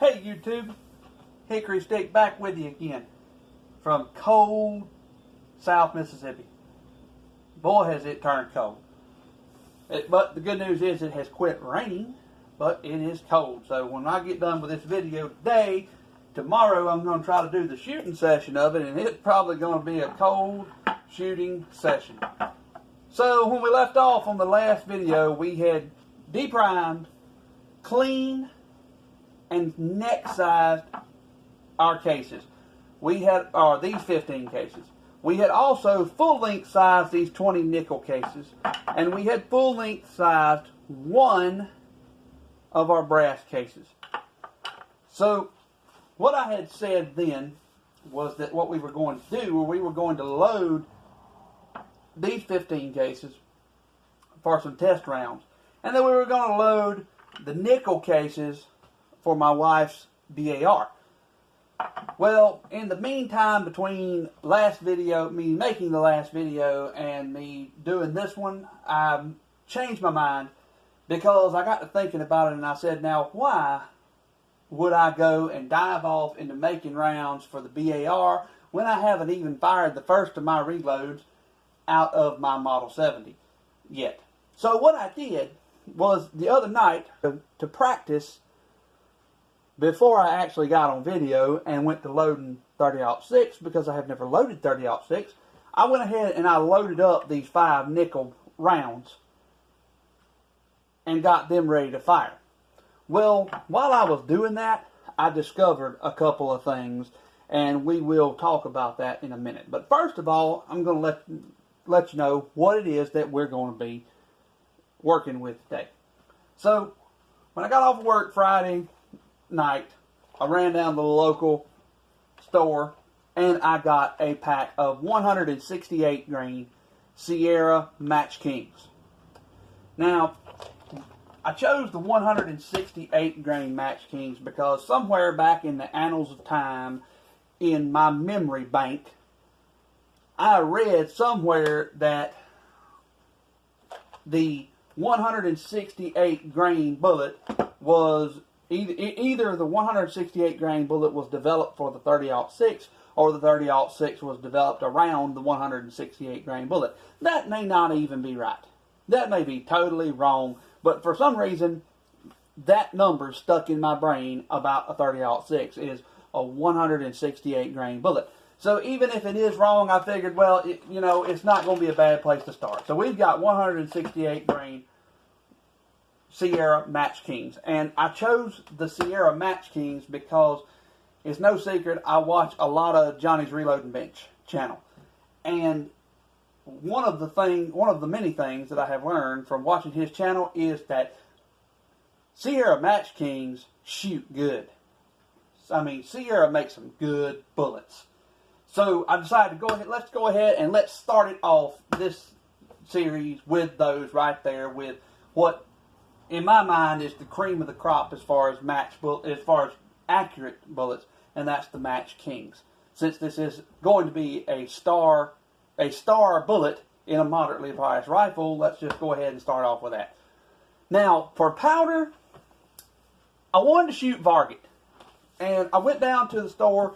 Hey YouTube, Hickory Stick back with you again from cold South Mississippi. Boy, has it turned cold. But the good news is it has quit raining, but it is cold. So when I get done with this video today, tomorrow I'm going to try to do the shooting session of it, and it's probably going to be a cold shooting session. So when we left off on the last video, we had deprimed, cleaned, and neck sized our cases. We had these 15 cases. We had also full length sized these 20 nickel cases, and we had full length sized one of our brass cases. So what I had said then was that what we were going to do, we were going to load these 15 cases for some test rounds, and then we were going to load the nickel cases for my wife's BAR. Well, in the meantime, between last video, me making the last video and me doing this one, I changed my mind because I got to thinking about it, and I said, now why would I go and dive off into making rounds for the BAR when I haven't even fired the first of my reloads out of my Model 70 yet? So what I did was the other night to practice before I actually got on video and went to loading 30-06, because I have never loaded 30-06, I went ahead and I loaded up these 5 nickel rounds and got them ready to fire. Well, while I was doing that, I discovered a couple of things, and we will talk about that in a minute. But first of all, I'm going to let you know what it is that we're going to be working with today. So, when I got off of work Friday night, I ran down to the local store and I got a pack of 168 grain Sierra Match Kings. Now, I chose the 168 grain Match Kings because somewhere back in the annals of time in my memory bank, I read somewhere that the 168 grain bullet was either the 168 grain bullet was developed for the 30-06 or the 30-06 was developed around the 168 grain bullet. That may not even be right. That may be totally wrong, but for some reason that number stuck in my brain about a 30-06 is a 168 grain bullet. So even if it is wrong, I figured, well, it's not going to be a bad place to start. So we've got 168 grain Sierra Match Kings. And I chose the Sierra Match Kings because it's no secret I watch a lot of Johnny's Reloading Bench channel. And one of the many things that I have learned from watching his channel is that Sierra Match Kings shoot good. I mean, Sierra makes some good bullets. So I decided to let's go ahead and let's start it off this series with those right there, with what in my mind is the cream of the crop as far as accurate bullets, and that's the Match Kings. Since this is going to be a star bullet in a moderately priced rifle, let's just go ahead and start off with that. Now, for powder, I wanted to shoot Varget, and I went down to the store.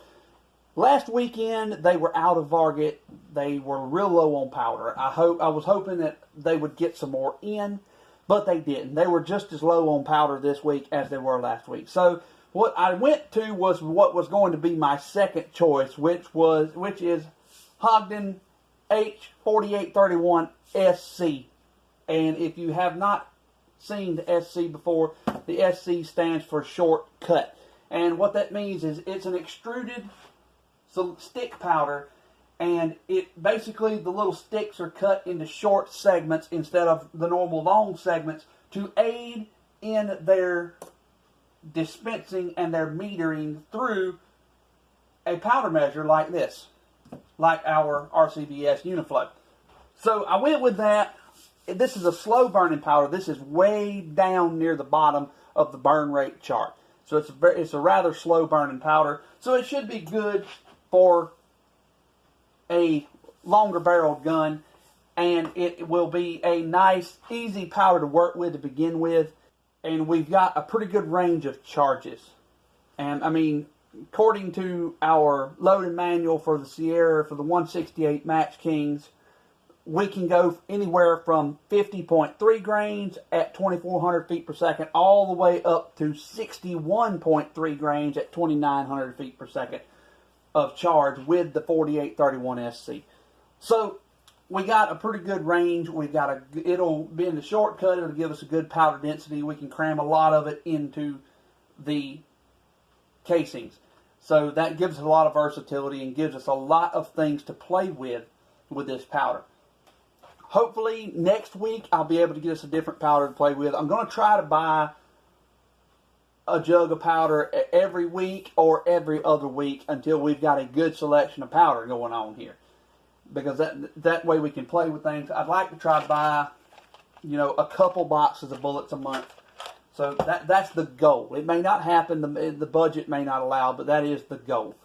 Last weekend, they were out of Varget. They were real low on powder. I was hoping that they would get some more in, but they didn't. They were just as low on powder this week as they were last week. So what I went to was what was going to be my second choice, which is Ogden H4831 SC. And if you have not seen the SC before, the SC stands for short cut. And what that means is it's an extruded stick powder, and it basically, the little sticks are cut into short segments instead of the normal long segments to aid in their dispensing and their metering through a powder measure like this, like our RCBS Uniflow. So I went with that. This is a slow burning powder. This is way down near the bottom of the burn rate chart. So it's a rather slow burning powder. So it should be good for a longer barreled gun, and it will be a nice, easy powder to work with to begin with, and we've got a pretty good range of charges. And I mean, according to our loading manual for the Sierra, for the 168 Match Kings, we can go anywhere from 50.3 grains at 2,400 feet per second all the way up to 61.3 grains at 2,900 feet per second of charge with the 4831 SC. So we got a pretty good range. It'll be in the shortcut. It'll give us a good powder density. We can cram a lot of it into the casings. So that gives us a lot of versatility and gives us a lot of things to play with this powder. Hopefully next week I'll be able to get us a different powder to play with. I'm going to try to buy a jug of powder every week or every other week until we've got a good selection of powder going on here. Because that way we can play with things. I'd like to try to buy, a couple boxes of bullets a month. So that's the goal. It may not happen, the budget may not allow, but that is the goal.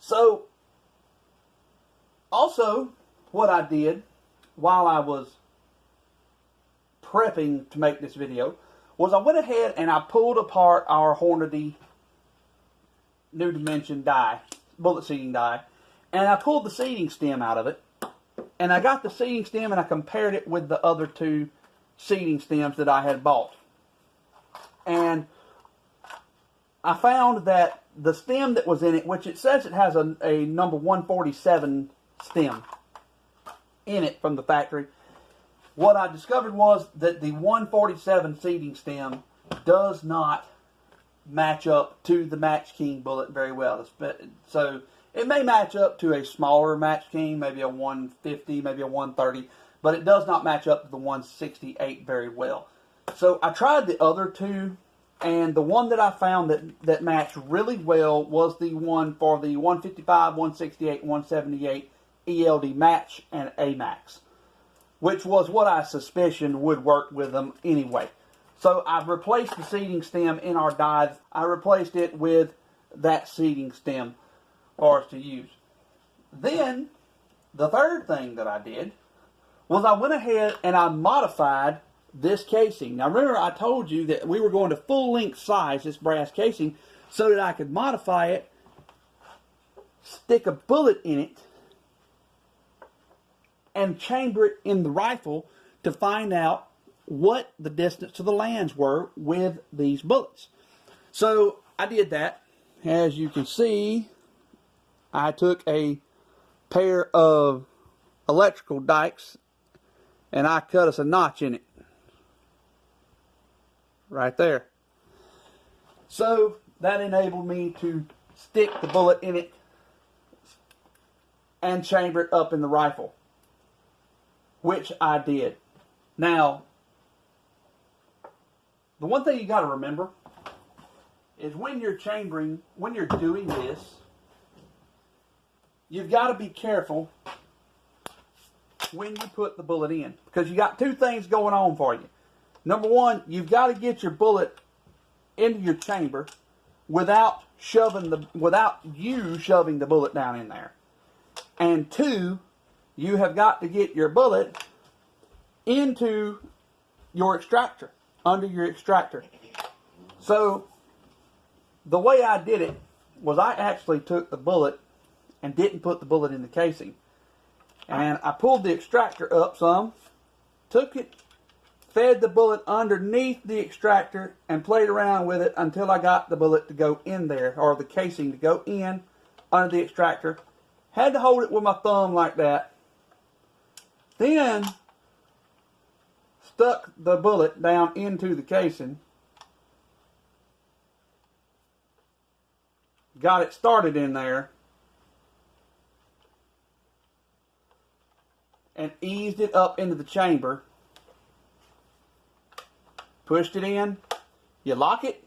So, also, what I did while I was prepping to make this video was I went ahead and I pulled apart our Hornady New Dimension die, bullet seating die, and I pulled the seating stem out of it, and I got the seating stem and I compared it with the other two seating stems that I had bought. And I found that the stem that was in it, which it says it has a number 147 stem in it from the factory, what I discovered was that the 147 seating stem does not match up to the Match King bullet very well. So it may match up to a smaller Match King, maybe a 150, maybe a 130, but it does not match up to the 168 very well. So I tried the other two, and the one that I found that matched really well was the one for the 155, 168, 178 ELD Match and AMAX, which was what I suspicioned would work with them anyway. So I've replaced the seating stem in our die. I replaced it with that seating stem for us to use. Then, the third thing that I did was I went ahead and I modified this casing. Now remember, I told you that we were going to full length size this brass casing so that I could modify it, stick a bullet in it, and chamber it in the rifle to find out what the distance to the lands were with these bullets. So I did that. As you can see, I took a pair of electrical dikes and I cut us a notch in it. Right there. So that enabled me to stick the bullet in it and chamber it up in the rifle, which I did. Now, the one thing you got to remember is when you're doing this, you've got to be careful when you put the bullet in, because you got two things going on for you. Number one, you've got to get your bullet into your chamber without you shoving the bullet down in there. And two, you have got to get your bullet into your extractor, under your extractor. So, the way I did it was I actually took the bullet and didn't put the bullet in the casing. And I pulled the extractor up some, took it, fed the bullet underneath the extractor, and played around with it until I got the bullet to go in there, or the casing to go in under the extractor. Had to hold it with my thumb like that. Then stuck the bullet down into the casing. Got it started in there. And eased it up into the chamber. Pushed it in. You lock it.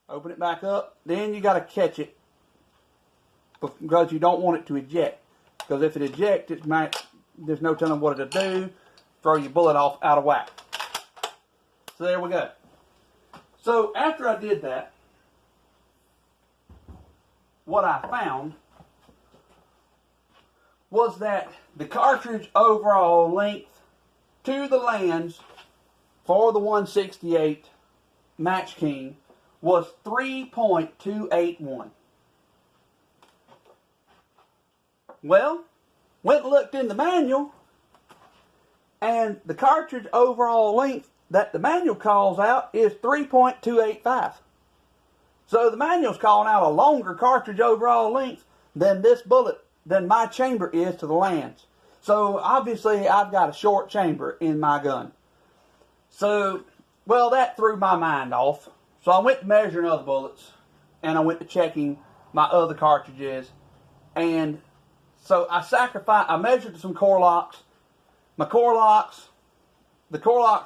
Open it back up. Then you got to catch it, because you don't want it to eject. Because if it ejects, there's no telling what it'll do. Throw your bullet off out of whack. So there we go. So after I did that, what I found was that the cartridge overall length to the lands for the 168 Match King was 3.281. Well, went and looked in the manual, and the cartridge overall length that the manual calls out is 3.285. So the manual's calling out a longer cartridge overall length than this bullet, than my chamber is to the lands. So obviously I've got a short chamber in my gun. So, well, that threw my mind off. So I went to measuring other bullets, and I went to checking my other cartridges, and so I measured some core locks. The core locks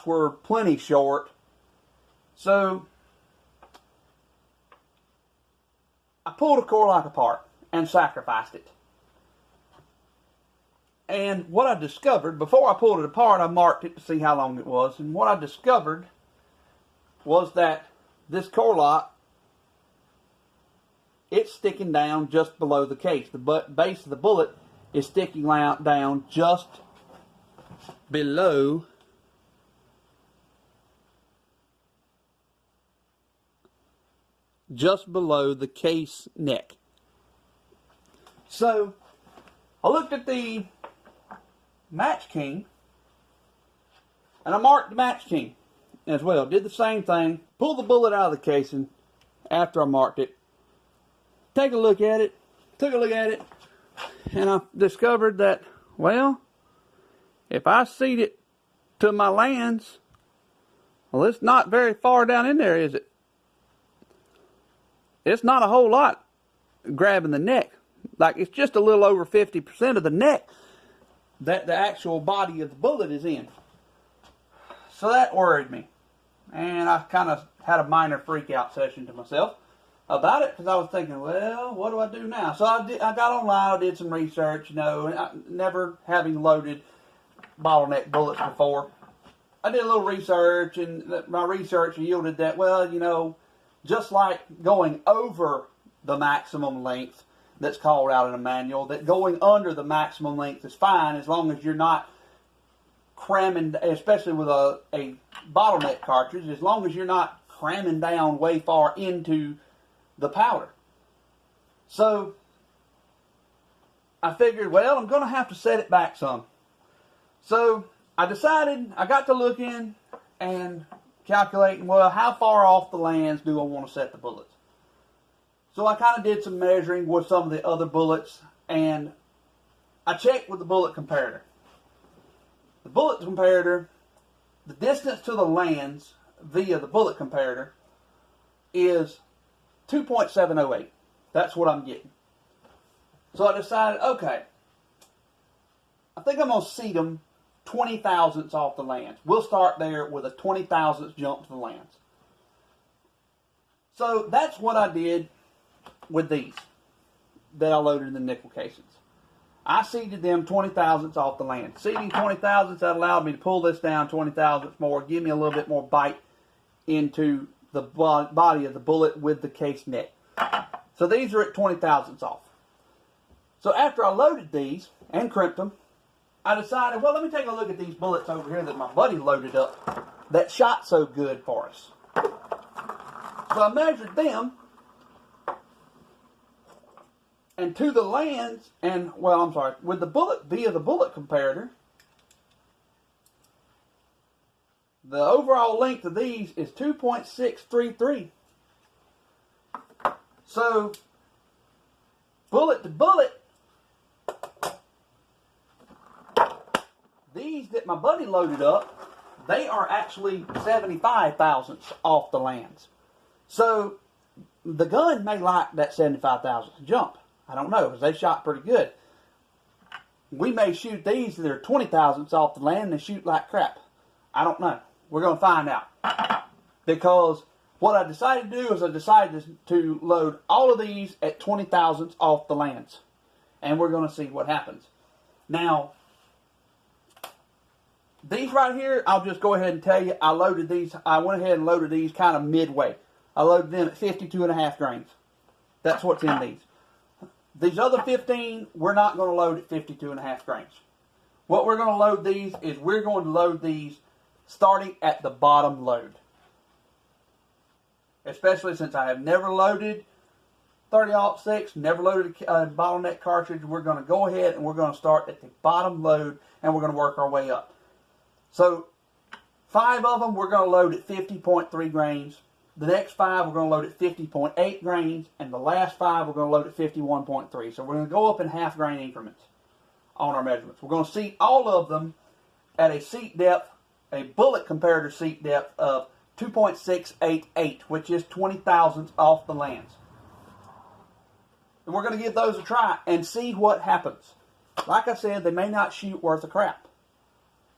were plenty short. So I pulled a core lock apart and sacrificed it. And what I discovered, before I pulled it apart, I marked it to see how long it was. And what I discovered was that this core lock, it's sticking down just below the case. The base of the bullet is sticking down just below the case neck. So I looked at the Match King, and I marked the Match King as well. Did the same thing. Pulled the bullet out of the casing after I marked it. Took a look at it, and I discovered that, well, if I seat it to my lands, well, it's not very far down in there, is it? It's not a whole lot grabbing the neck. Like, it's just a little over 50% of the neck that the actual body of the bullet is in. So that worried me. And I kind of had a minor freak out session to myself about it, because I was thinking, well, what do I do now? So I got online, I did some research, never having loaded bottleneck bullets before. I did a little research, and my research yielded that, well, just like going over the maximum length that's called out in a manual, that going under the maximum length is fine as long as you're not cramming, especially with a bottleneck cartridge, as long as you're not cramming down way far into the powder. So I figured, well, I'm going to have to set it back some. So I decided, I got to looking and calculating, well, how far off the lands do I want to set the bullets? So I kind of did some measuring with some of the other bullets, and I checked with the bullet comparator. The bullet comparator, the distance to the lands via the bullet comparator is 2.708. That's what I'm getting. So I decided, okay, I think I'm going to seat them 20 thousandths off the lands. We'll start there with a 20 thousandths jump to the lands. So that's what I did with these that I loaded in the nickel casings. I seated them 20 thousandths off the land. Seating 20 thousandths, that allowed me to pull this down 20 thousandths more, give me a little bit more bite into the body of the bullet with the case neck. So these are at 20 thousandths off. So after I loaded these and crimped them, I decided, well, let me take a look at these bullets over here that my buddy loaded up that shot so good for us. So I measured them, and to the lands, and, well, I'm sorry, with the bullet, via the bullet comparator, the overall length of these is 2.633. So, bullet to bullet, these that my buddy loaded up, they are actually 75 thousandths off the lands. So, the gun may like that 75 thousandths jump. I don't know, because they shot pretty good. We may shoot these that are 20 thousandths off the land and they shoot like crap. I don't know. We're going to find out. Because what I decided to do is I decided to load all of these at 20 thousandths off the lands. And we're going to see what happens. Now, these right here, I'll just go ahead and tell you, I went ahead and loaded these kind of midway. I loaded them at 52.5 grains. That's what's in these. These other 15, we're not going to load at 52.5 grains. What we're going to load these is we're going to load these starting at the bottom load. especially since I have never loaded 30-06, never loaded a bottleneck cartridge. We're going to go ahead and we're going to start at the bottom load, and we're going to work our way up. So 5 of them we're going to load at 50.3 grains. The next 5 we're going to load at 50.8 grains, and the last 5 we're going to load at 51.3. So we're going to go up in half grain increments on our measurements. We're going to seat all of them at a seat depth, a bullet comparator seat depth of 2.688, which is 20 thousandths off the lands. And we're going to give those a try and see what happens. Like I said, they may not shoot worth a crap.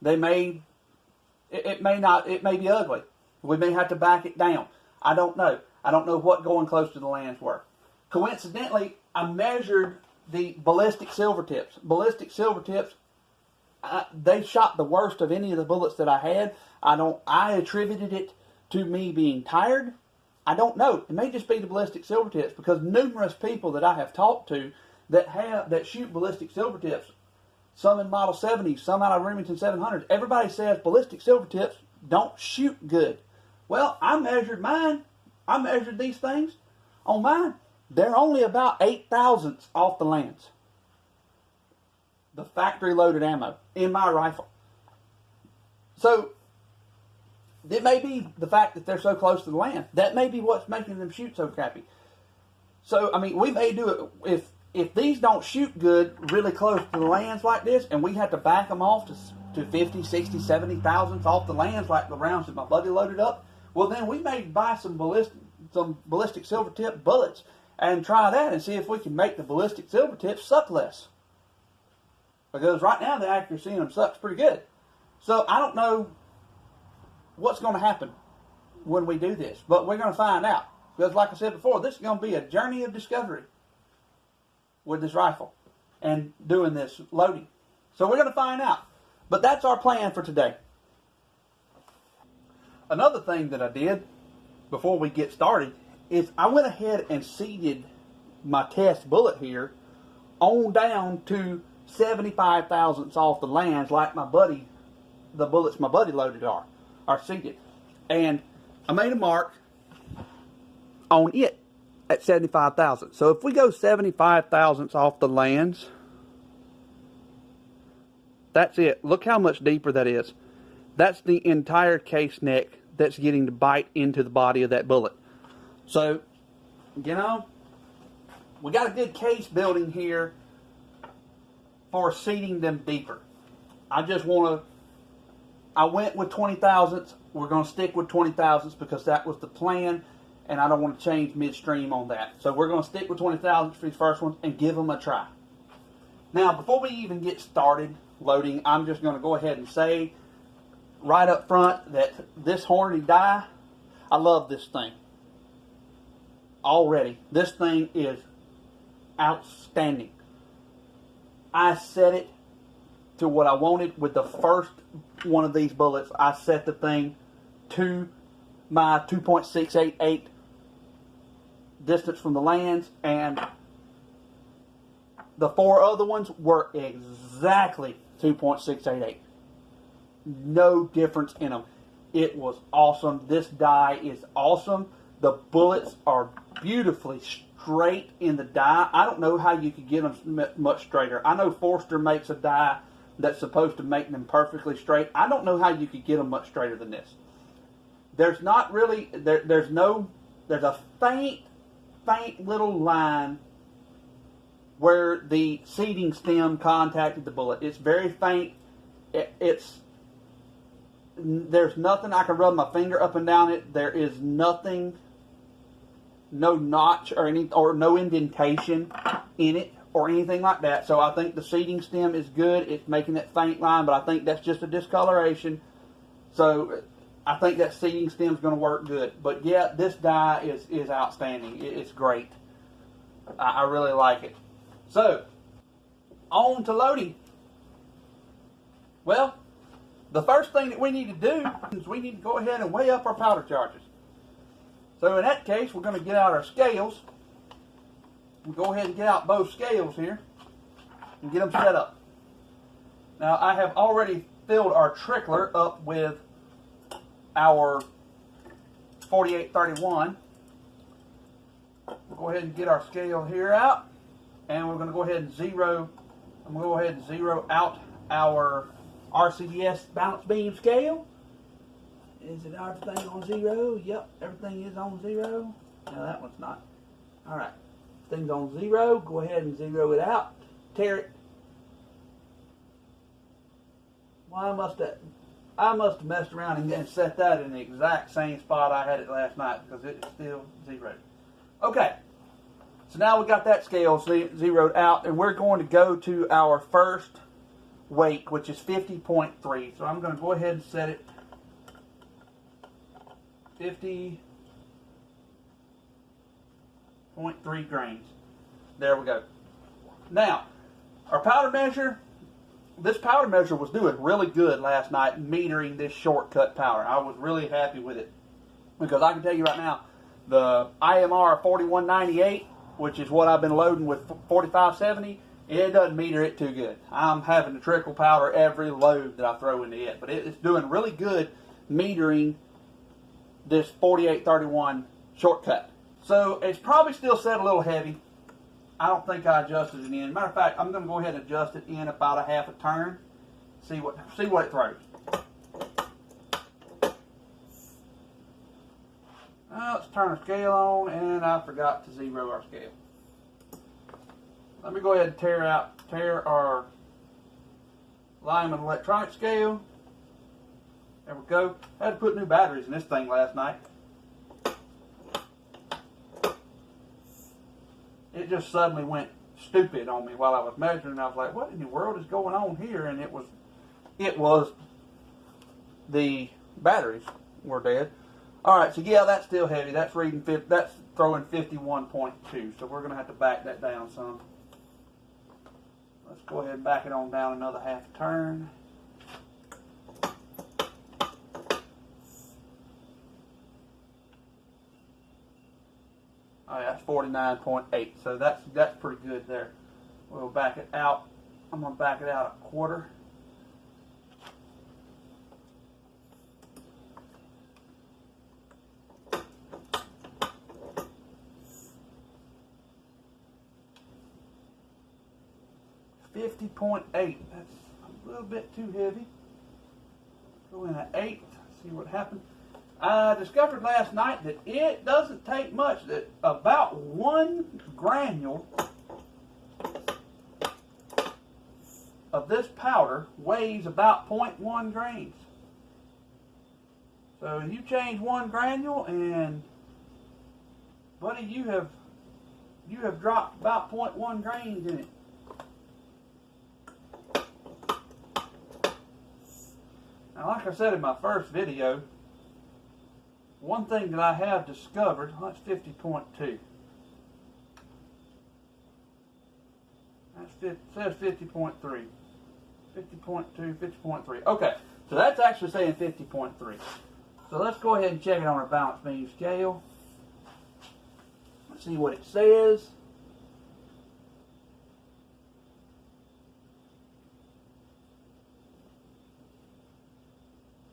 It may be ugly. We may have to back it down. I don't know. I don't know what going close to the lands were. Coincidentally, I measured the ballistic silver tips. Ballistic silver tips, they shot the worst of any of the bullets that I had. I attributed it to me being tired. I don't know. It may just be the ballistic silver tips, because numerous people that I have talked to that shoot ballistic silver tips, some in Model 70s, some out of Remington 700s, everybody says ballistic silver tips don't shoot good. Well, I measured mine. I measured these things on mine. They're only about 8 thousandths off the lands. The factory loaded ammo in my rifle. So it may be the fact that they're so close to the land. That may be what's making them shoot so crappy. So, I mean, we may do it. If these don't shoot good really close to the lands like this, and we have to back them off to 50, 60, 70 thousandths off the lands like the rounds that my buddy loaded up, well, then we may buy some ballistic silver tip bullets and try that and see if we can make the ballistic silver tips suck less. Because right now the accuracy in them sucks pretty good. So I don't know what's going to happen when we do this, but we're going to find out. Because like I said before, this is going to be a journey of discovery with this rifle and doing this loading. So we're going to find out. But that's our plan for today. Another thing that I did before we get started is I went ahead and seated my test bullet here on down to 75 thousandths off the lands, like the bullets my buddy loaded are seated. And I made a mark on it at 75 thousandths. So if we go 75 thousandths off the lands, that's it. Look how much deeper that is. That's the entire case neck that's getting to bite into the body of that bullet. So, you know, we got a good case building here for seating them deeper. I went with 20 thousandths. We're going to stick with 20 thousandths because that was the plan, and I don't want to change midstream on that. So we're going to stick with 20 thousandths for these first ones and give them a try. Now, before we even get started loading, I'm just going to go ahead and say right up front that this Hornady die, I love this thing. Already, this thing is outstanding. I set it to what I wanted with the first one of these bullets. I set the thing to my 2.688 distance from the lands, and the 4 other ones were exactly 2.688. No difference in them. It was awesome. This die is awesome. The bullets are beautifully straight in the die. I don't know how you could get them much straighter. I know Forster makes a die that's supposed to make them perfectly straight. I don't know how you could get them much straighter than this. There's not really, there's a faint little line where the seating stem contacted the bullet. It's very faint. There's nothing I can rub my finger up and down it. There is nothing, no notch or no indentation in it or anything like that. So I think the seating stem is good. It's making that faint line, but I think that's just a discoloration. So I think that seating stem is going to work good. But yeah, this die is outstanding. It's great. I really like it. So, on to loading. Well, the first thing that we need to do is we need to go ahead and weigh up our powder charges. So in that case, we're going to get out our scales. We'll go ahead and get out both scales here and get them set up. Now, I have already filled our trickler up with our 4831, go ahead and get our scale here out, and we're going to go ahead and zero. I'm going to go ahead and zero out our RCDS balance beam scale. Is it everything on zero? Yep, everything is on zero. No, that one's not. All right, things on zero. Go ahead and zero it out. Tear it. Well, I must have messed around and set that in the exact same spot I had it last night because it's still zeroed. Okay, so now we got that scale zeroed out, and we're going to go to our first weight, which is 50.3. So I'm going to go ahead and set it 50.3 grains. There we go. Now, our powder measure, this powder measure was doing really good last night metering this shortcut powder. I was really happy with it because I can tell you right now, the IMR 4198, which is what I've been loading with 4570, it doesn't meter it too good. I'm having to trickle powder every load that I throw into it, but it's doing really good metering this 4831 shortcut. So it's probably still set a little heavy. I don't think I adjusted it in. Matter of fact, I'm going to go ahead and adjust it in about a half a turn. See what it throws. Let's turn our scale on, and I forgot to zero our scale. Let me go ahead and tear our Lyman electronic scale. There we go. I had to put new batteries in this thing last night. It just suddenly went stupid on me while I was measuring. I was like, what in the world is going on here? And it was the batteries were dead. All right, so yeah, that's still heavy. That's throwing 51.2. So we're going to have to back that down some. Let's go ahead and back it on down another half turn. Oh, yeah, that's 49.8. So that's pretty good there. We'll back it out. I'm going to back it out a quarter. $50.8. That's a little bit too heavy. Go in at 8. See what happens. I discovered last night that it doesn't take much. That about 1 granule of this powder weighs about 0.1 grains. So you change 1 granule, and buddy, you have dropped about 0.1 grains in it. Now, like I said in my first video, one thing that I have discovered, that's 50.2. It says 50.3. 50.2, 50.3. Okay, so that's actually saying 50.3. So let's go ahead and check it on our balance beam scale. Let's see what it says.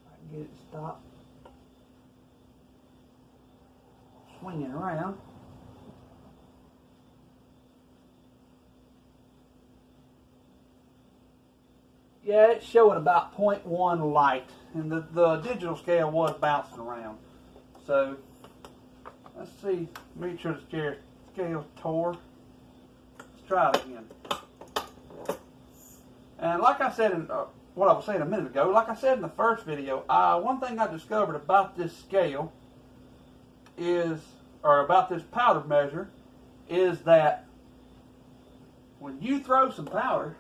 I can get it to stop swinging around. Yeah, it's showing about 0.1 light, and the digital scale was bouncing around. So let's see, make sure the scale tore. Let's try it again. And like I said in what I was saying a minute ago, like I said in the first video, one thing I discovered about this scale or about this powder measure, is that when you throw some powder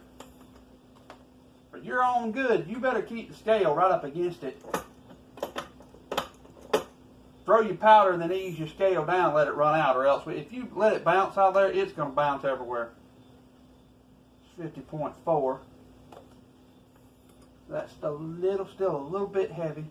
for your own good, you better keep the scale right up against it. Throw your powder and then ease your scale down, let it run out, or else if you let it bounce out there, it's going to bounce everywhere. It's 50.4. That's still a little bit heavy.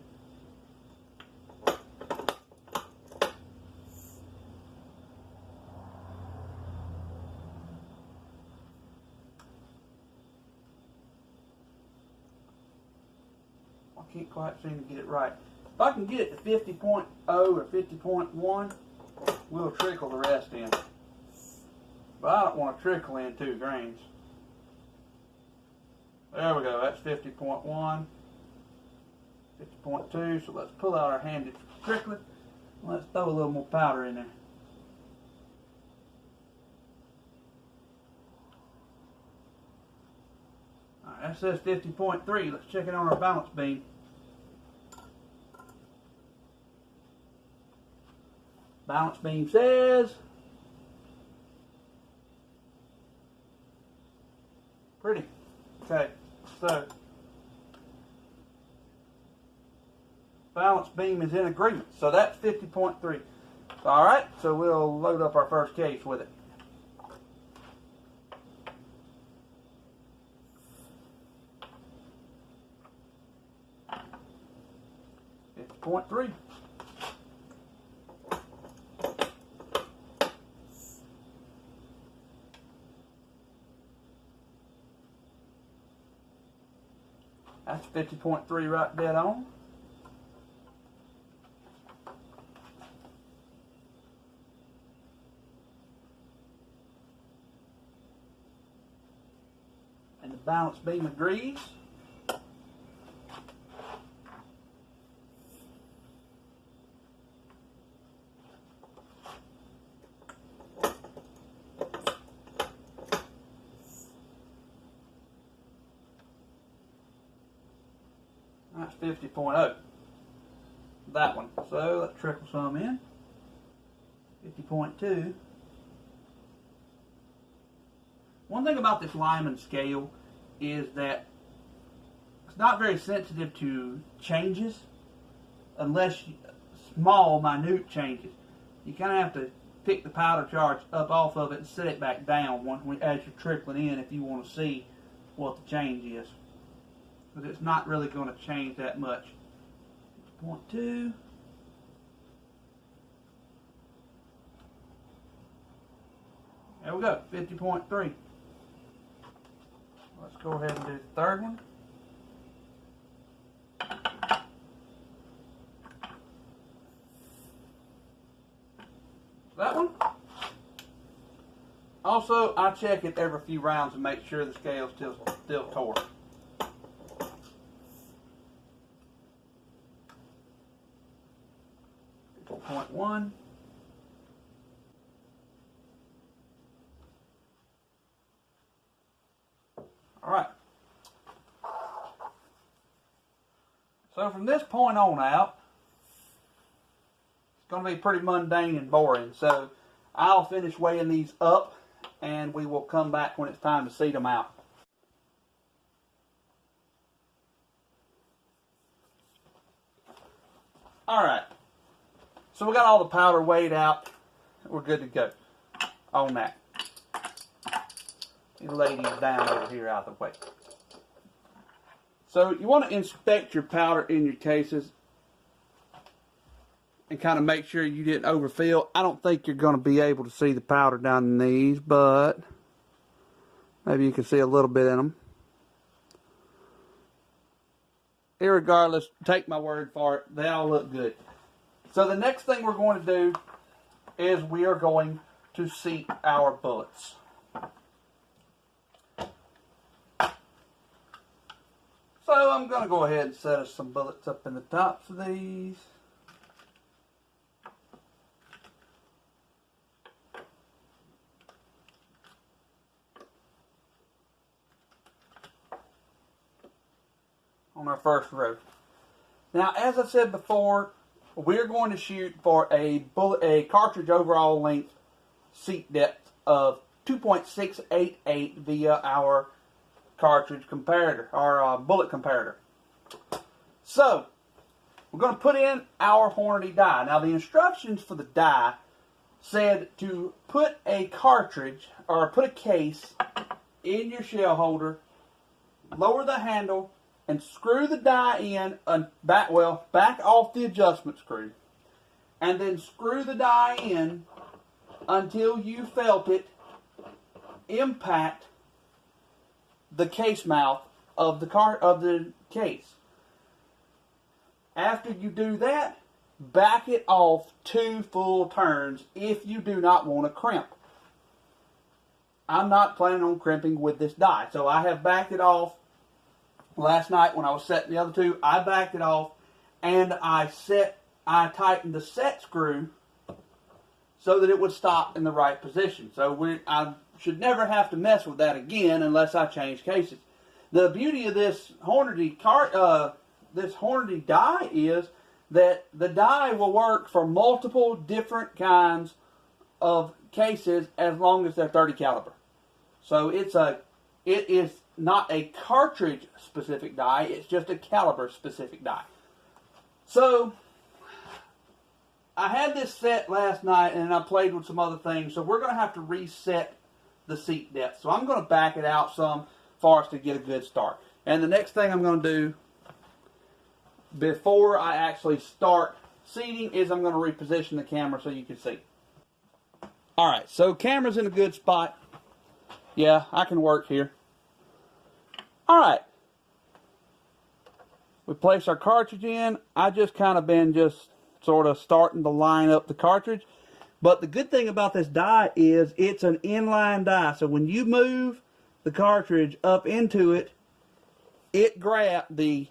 I can't quite seem to get it right. If I can get it to 50.0 or 50.1, we'll trickle the rest in. But I don't want to trickle in 2 grains. There we go, that's 50.1, 50.2, so let's pull out our handed tricklet. Let's throw a little more powder in there. Alright, that says 50.3, let's check it on our balance beam. Balance beam says pretty. Okay, so balance beam is in agreement. So that's 50.3. Alright, so we'll load up our first case with it. 50.3. That's 50.3 right dead on. And the balance beam agrees. That's 50.0. That one. So let's trickle some in. 50.2. One thing about this Lyman scale is that it's not very sensitive to changes, unless small, minute changes. You kind of have to pick the powder charge up off of it and set it back down as you're trickling in if you want to see what the change is. Because it's not really going to change that much. 0.2. There we go, 50.3. Let's go ahead and do the third one. That one. Also, I check it every few rounds to make sure the scale's still taut. Point 1. Alright. So from this point on out, it's going to be pretty mundane and boring. So I'll finish weighing these up and we will come back when it's time to seat them out. Alright. So we got all the powder weighed out. We're good to go on that. You lay these down over here out of the way. So you want to inspect your powder in your cases and kind of make sure you didn't overfill. I don't think you're going to be able to see the powder down in these, but maybe you can see a little bit in them. Irregardless, take my word for it, they all look good. So the next thing we're going to do is we are going to seat our bullets. So I'm going to go ahead and set us some bullets up in the tops of these. On our first row. Now, as I said before, we're going to shoot for a cartridge overall length seat depth of 2.688 via our cartridge comparator, our bullet comparator. So, we're going to put in our Hornady die. Now, the instructions for the die said to put a cartridge, or put a case in your shell holder, lower the handle, and screw the die in, back off the adjustment screw, and then screw the die in until you felt it impact the case mouth of the case. After you do that, back it off 2 full turns if you do not want to crimp. I'm not planning on crimping with this die. So I have backed it off. Last night when I was setting the other two, I backed it off and I tightened the set screw so that it would stop in the right position. So I should never have to mess with that again unless I change cases. The beauty of this Hornady die is that the die will work for multiple different kinds of cases as long as they're 30 caliber. So it is not a cartridge specific die, it's just a caliber specific die. So I had this set last night and I played with some other things, so we're going to have to reset the seat depth. So I'm going to back it out some for us to get a good start. And the next thing I'm going to do before I actually start seating is I'm going to reposition the camera so you can see. Alright, so camera's in a good spot. Yeah, I can work here. Alright. We place our cartridge in. I just kind of been sort of starting to line up the cartridge. But the good thing about this die is it's an inline die. So when you move the cartridge up into it, the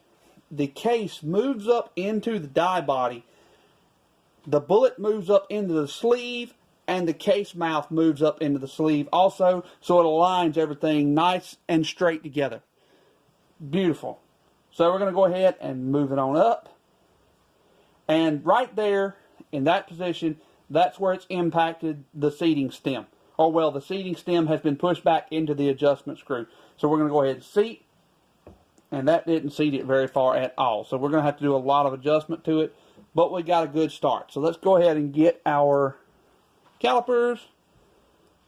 case moves up into the die body. The bullet moves up into the sleeve, and the case mouth moves up into the sleeve also, so it aligns everything nice and straight together. Beautiful. So we're going to go ahead and move it on up. And right there, in that position, that's where it's impacted the seating stem. Or well, the seating stem has been pushed back into the adjustment screw. So we're going to go ahead and seat. And that didn't seat it very far at all. So we're going to have to do a lot of adjustment to it. But we got a good start. So let's go ahead and get our calipers.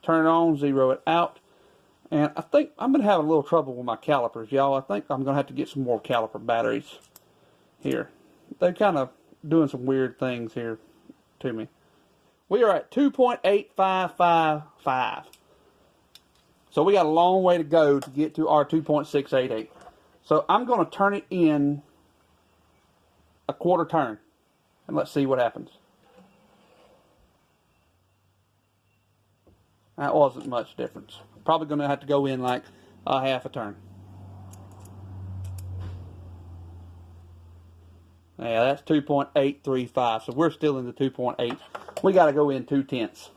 Turn it on, zero it out. And I think I'm going to have a little trouble with my calipers, y'all. I think I'm going to have to get some more caliper batteries here. They're kind of doing some weird things here to me. We are at 2.8555. So we got a long way to go to get to our 2.688. So I'm going to turn it in a quarter turn. And let's see what happens. That wasn't much difference. Probably going to have to go in like a half a turn. Yeah, that's 2.835. So we're still in the 2.8. We got to go in 2/10.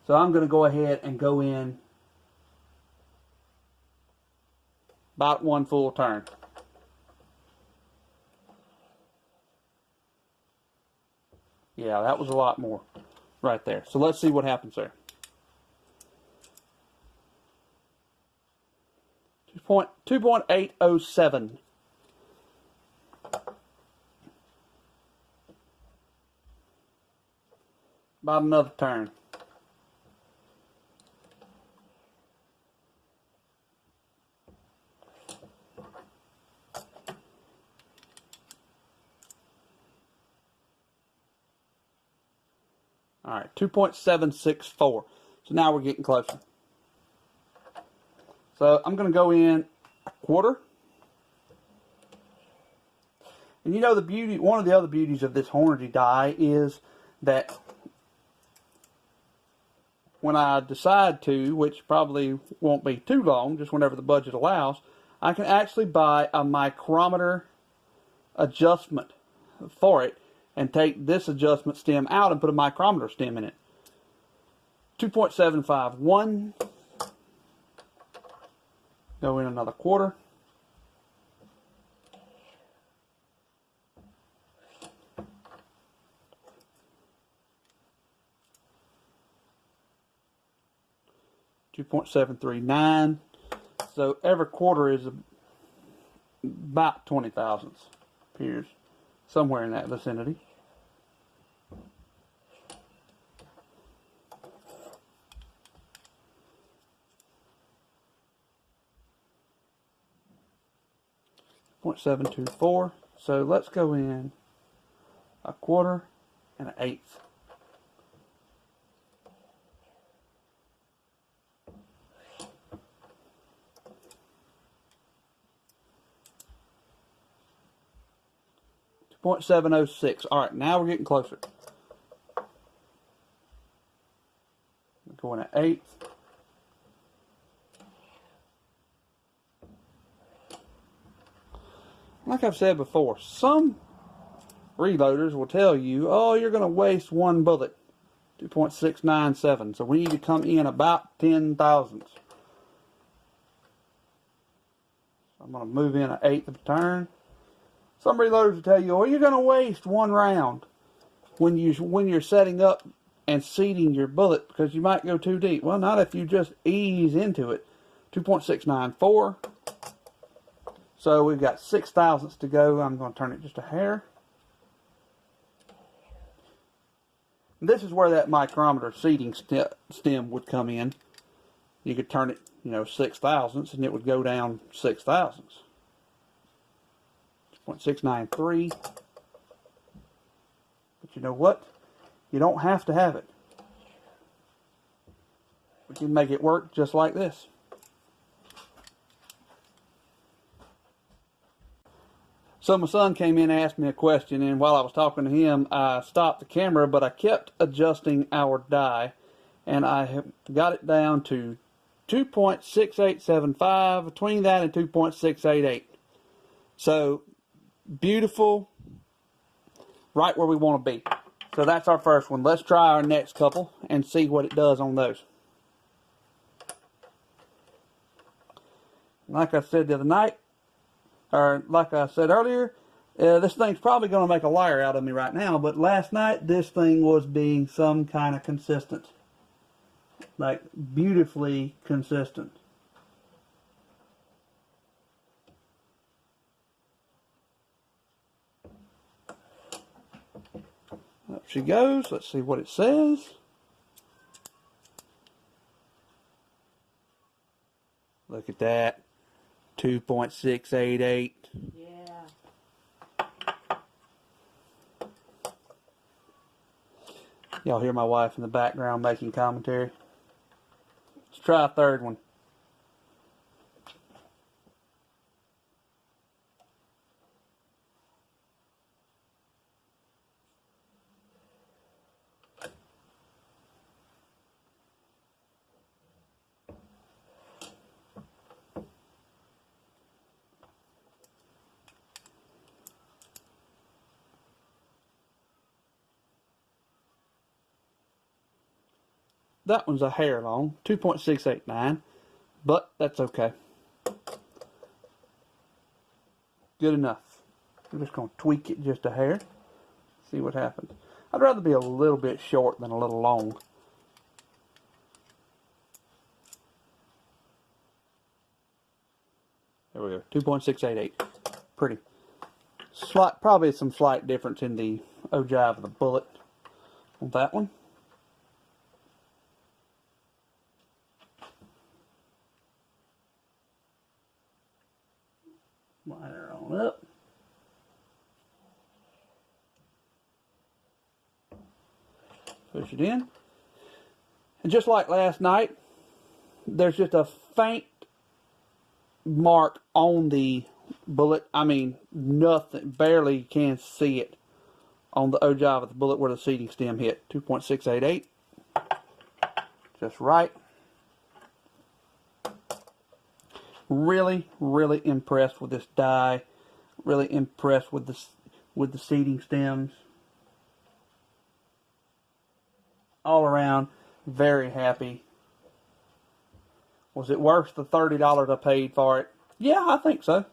So I'm going to go ahead and go in about one full turn. Yeah, that was a lot more right there. So let's see what happens there. 2.807. About another turn. All right, 2.764. So now we're getting closer. So I'm going to go in a quarter. And you know the beauty, one of the other beauties of this Hornady die is that when I decide to, which probably won't be too long, just whenever the budget allows, I can actually buy a micrometer adjustment for it and take this adjustment stem out and put a micrometer stem in it. 2.751. Go in another quarter. $2.739. So every quarter is about 20 thousandths. Appears somewhere in that vicinity. .724. So let's go in a quarter and an eighth. .706. All right, now we're getting closer. Going at eighth. like I've said before, some reloaders will tell you, oh, you're going to waste one bullet, 2.697. So we need to come in about 10 thousandths. I'm going to move in an eighth of a turn. Some reloaders will tell you, oh, you're going to waste one round when you're setting up and seating your bullet because you might go too deep. Well, not if you just ease into it. 2.694. So we've got 6 thousandths to go. I'm going to turn it just a hair. And this is where that micrometer seating stem would come in. You could turn it, 6 thousandths, and it would go down 6 thousandths. 0.693. But you know what? You don't have to have it. We can make it work just like this. So my son came in and asked me a question, and while I was talking to him, I stopped the camera, but I kept adjusting our die, and I have got it down to 2.6875, between that and 2.688. So, beautiful, right where we want to be. So that's our first one. Let's try our next couple and see what it does on those. Like I said the other night, or like I said earlier, this thing's probably going to make a liar out of me right now, but last night this thing was being some kind of consistent. Like, beautifully consistent. Up she goes. Let's see what it says. Look at that. 2.688. Yeah. Y'all hear my wife in the background making commentary. Let's try a third one. That one's a hair long, 2.689, but that's okay. Good enough. I'm just going to tweak it just a hair, see what happens. I'd rather be a little bit short than a little long. There we go, 2.688. Pretty. Probably some slight difference in the ogive of the bullet on that one. Line her on up. Push it in. And just like last night, there's just a faint mark on the bullet. I mean, nothing, barely can see it on the ogive of the bullet where the seating stem hit. 2.688. Just right. Really, really impressed with this die. Really impressed with the seating stems. All around, very happy. Was it worth the $30 I paid for it? Yeah, I think so.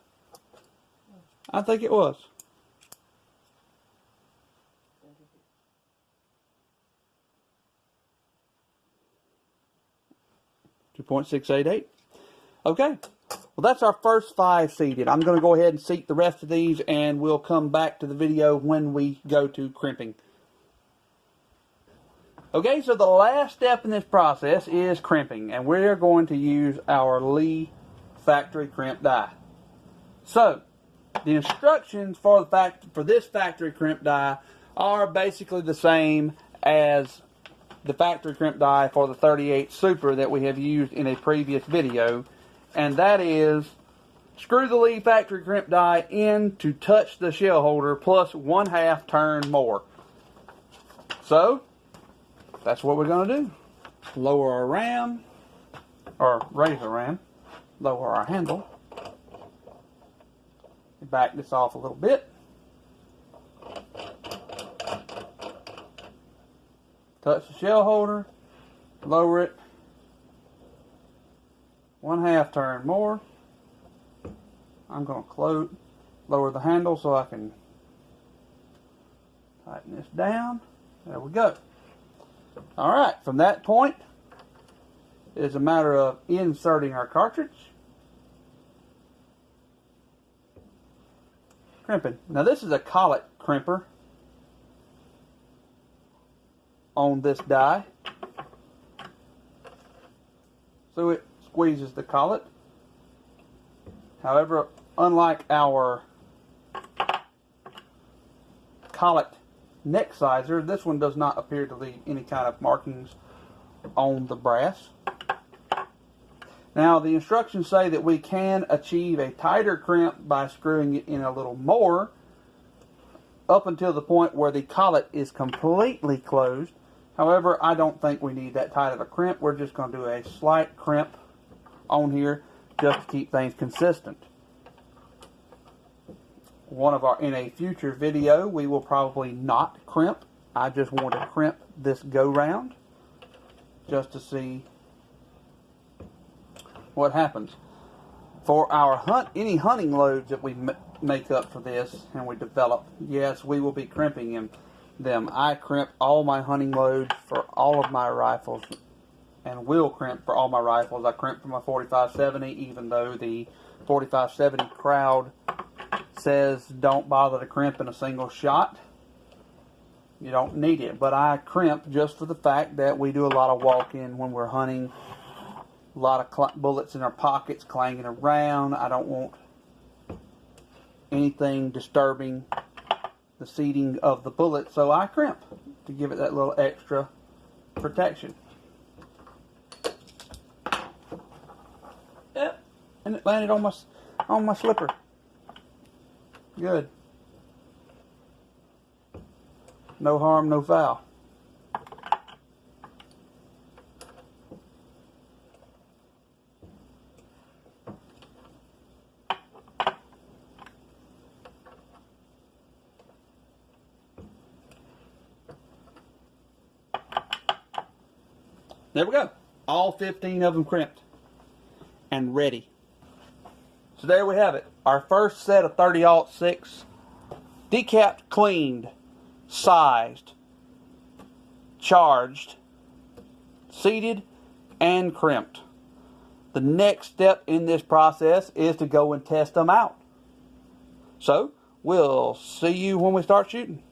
I think it was. $2.688. Okay. Well, that's our first 5 seated. I'm going to go ahead and seat the rest of these, and we'll come back to the video when we go to crimping. Okay, so the last step in this process is crimping, and we're going to use our Lee factory crimp die. So, the instructions for this factory crimp die are basically the same as the factory crimp die for the 38 Super that we have used in a previous video. And that is, screw the Lee factory crimp die in to touch the shell holder plus 1/2 turn more. So, that's what we're going to do. Lower our ram, or raise our ram, lower our handle. Back this off a little bit. Touch the shell holder, lower it 1/2 turn more. I'm going to lower the handle so I can tighten this down. There we go. Alright, from that point, it is a matter of inserting our cartridge. Crimping. Now this is a collet crimper on this die. So it squeezes the collet. However, unlike our collet neck sizer, this one does not appear to leave any kind of markings on the brass. Now, the instructions say that we can achieve a tighter crimp by screwing it in a little more up until the point where the collet is completely closed. However, I don't think we need that tight of a crimp. We're just going to do a slight crimp on here just to keep things consistent. In a future video, we will probably not crimp. I just want to crimp this go round just to see what happens. For our any hunting loads that we make up for this and we develop, yes, we will be crimping them. I crimp all my hunting loads for all of my rifles and will crimp for all my rifles. I crimp for my 45-70, even though the 45-70 crowd says don't bother to crimp in a single shot. You don't need it. But I crimp just for the fact that we do a lot of walking when we're hunting. A lot of bullets in our pockets clanging around. I don't want anything disturbing the seating of the bullet, so I crimp to give it that little extra protection. Yep, and it landed on my slipper. Good. No harm, no foul. There we go. All 15 of them crimped and ready. So there we have it. Our first set of 30-06 decapped, cleaned, sized, charged, seated, and crimped. The next step in this process is to go and test them out. So we'll see you when we start shooting.